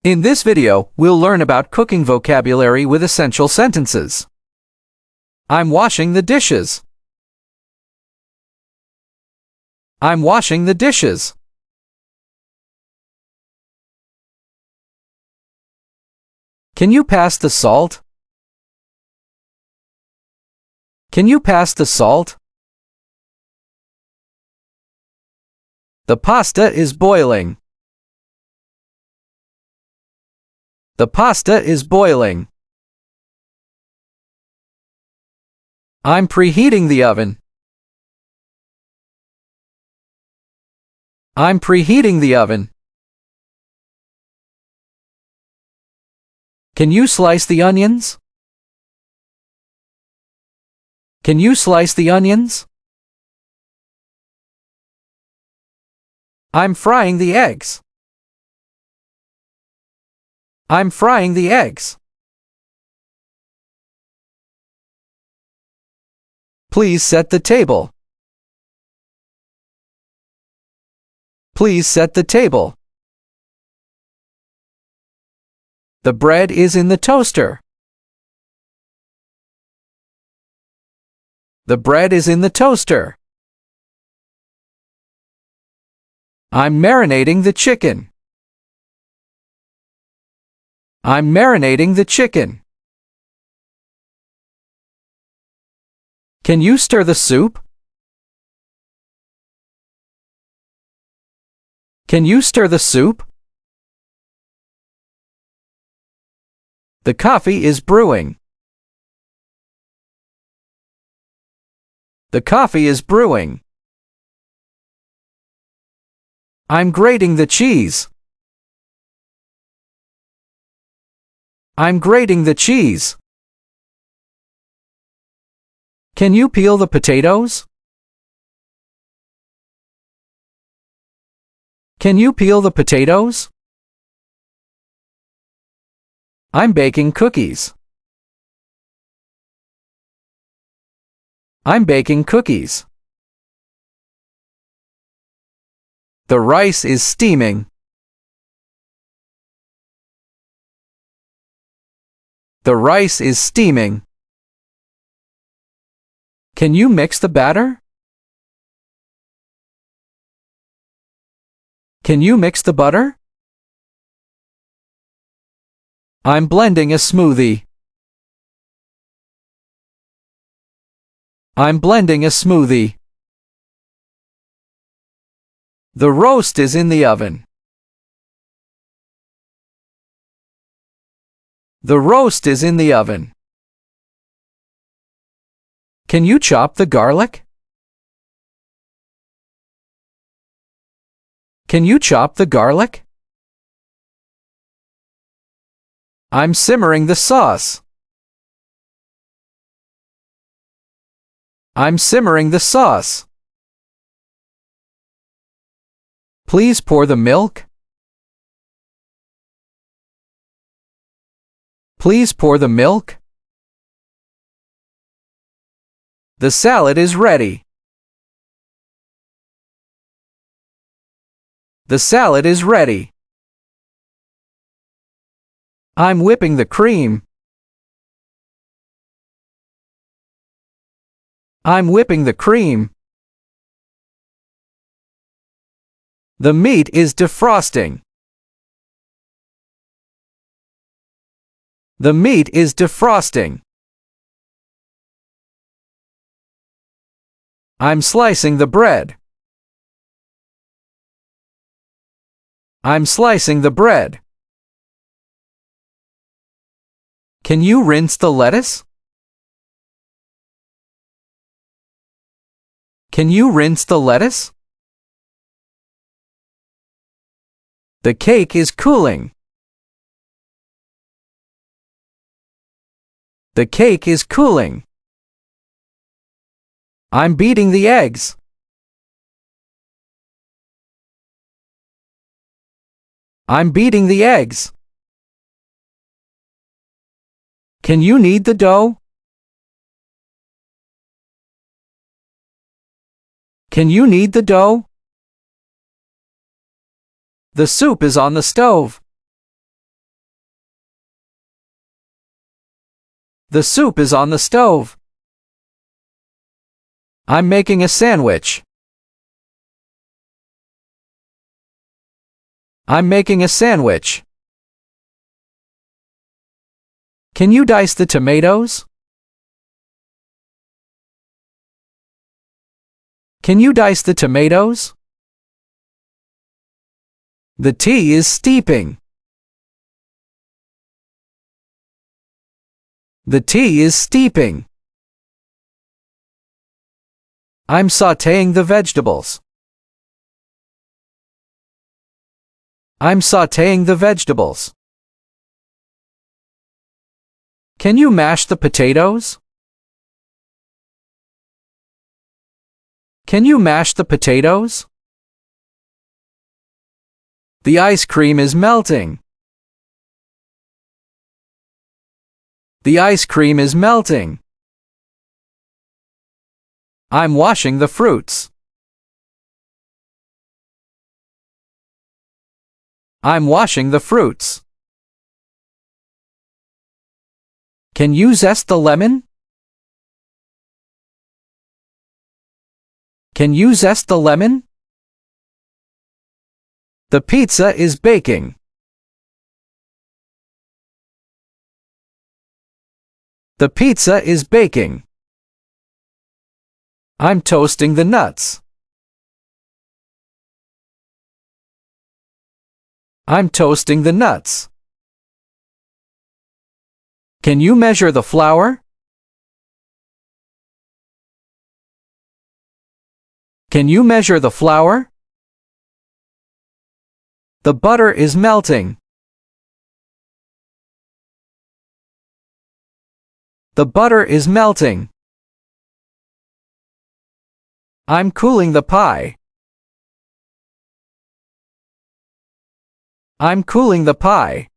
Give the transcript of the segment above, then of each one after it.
In this video, we'll learn about cooking vocabulary with essential sentences. I'm washing the dishes. I'm washing the dishes. Can you pass the salt? Can you pass the salt? The pasta is boiling. The pasta is boiling. I'm preheating the oven. I'm preheating the oven. Can you slice the onions? Can you slice the onions? I'm frying the eggs. I'm frying the eggs. Please set the table. Please set the table. The bread is in the toaster. The bread is in the toaster. I'm marinating the chicken. I'm marinating the chicken. Can you stir the soup? Can you stir the soup? The coffee is brewing. The coffee is brewing. I'm grating the cheese. I'm grating the cheese. Can you peel the potatoes? Can you peel the potatoes? I'm baking cookies. I'm baking cookies. The rice is steaming. The rice is steaming. Can you mix the batter? Can you mix the butter? I'm blending a smoothie. I'm blending a smoothie. The roast is in the oven. The roast is in the oven. Can you chop the garlic? Can you chop the garlic? I'm simmering the sauce. I'm simmering the sauce. Please pour the milk. Please pour the milk. The salad is ready. The salad is ready. I'm whipping the cream. I'm whipping the cream. The meat is defrosting. The meat is defrosting. I'm slicing the bread. I'm slicing the bread. Can you rinse the lettuce? Can you rinse the lettuce? The cake is cooling. The cake is cooling. I'm beating the eggs. I'm beating the eggs. Can you knead the dough? Can you knead the dough? The soup is on the stove. The soup is on the stove. I'm making a sandwich. I'm making a sandwich. Can you dice the tomatoes? Can you dice the tomatoes? The tea is steeping. The tea is steeping. I'm sauteing the vegetables. I'm sauteing the vegetables. Can you mash the potatoes? Can you mash the potatoes? The ice cream is melting. The ice cream is melting. I'm washing the fruits. I'm washing the fruits. Can you zest the lemon? Can you zest the lemon? The pizza is baking. The pizza is baking. I'm toasting the nuts. I'm toasting the nuts. Can you measure the flour? Can you measure the flour? The butter is melting. The butter is melting. I'm cooling the pie. I'm cooling the pie.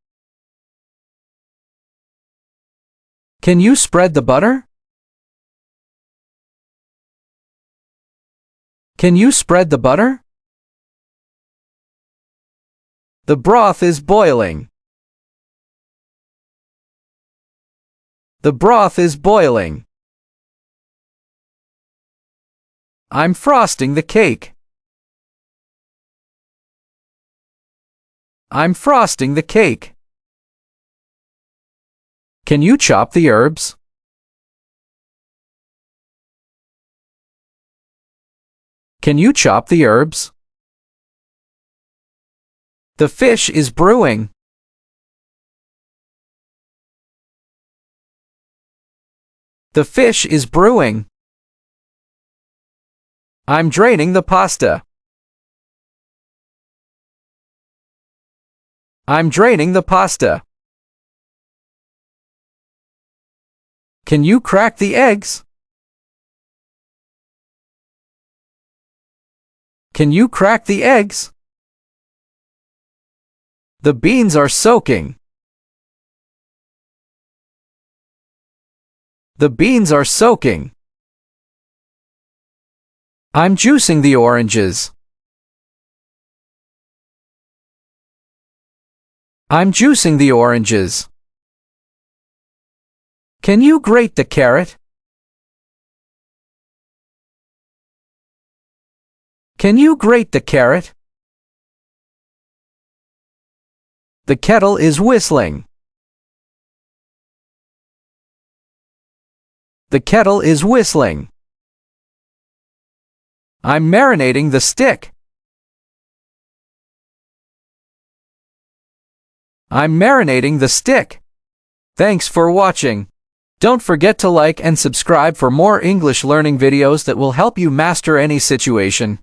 Can you spread the butter? Can you spread the butter? The broth is boiling. The broth is boiling. I'm frosting the cake. I'm frosting the cake. Can you chop the herbs? Can you chop the herbs? The fish is brewing. The fish is brewing. I'm draining the pasta. I'm draining the pasta. Can you crack the eggs? Can you crack the eggs? The beans are soaking. The beans are soaking. I'm juicing the oranges. I'm juicing the oranges. Can you grate the carrot? Can you grate the carrot? The kettle is whistling. The kettle is whistling. I'm marinating the stick. I'm marinating the stick. Thanks for watching. Don't forget to like and subscribe for more English learning videos that will help you master any situation.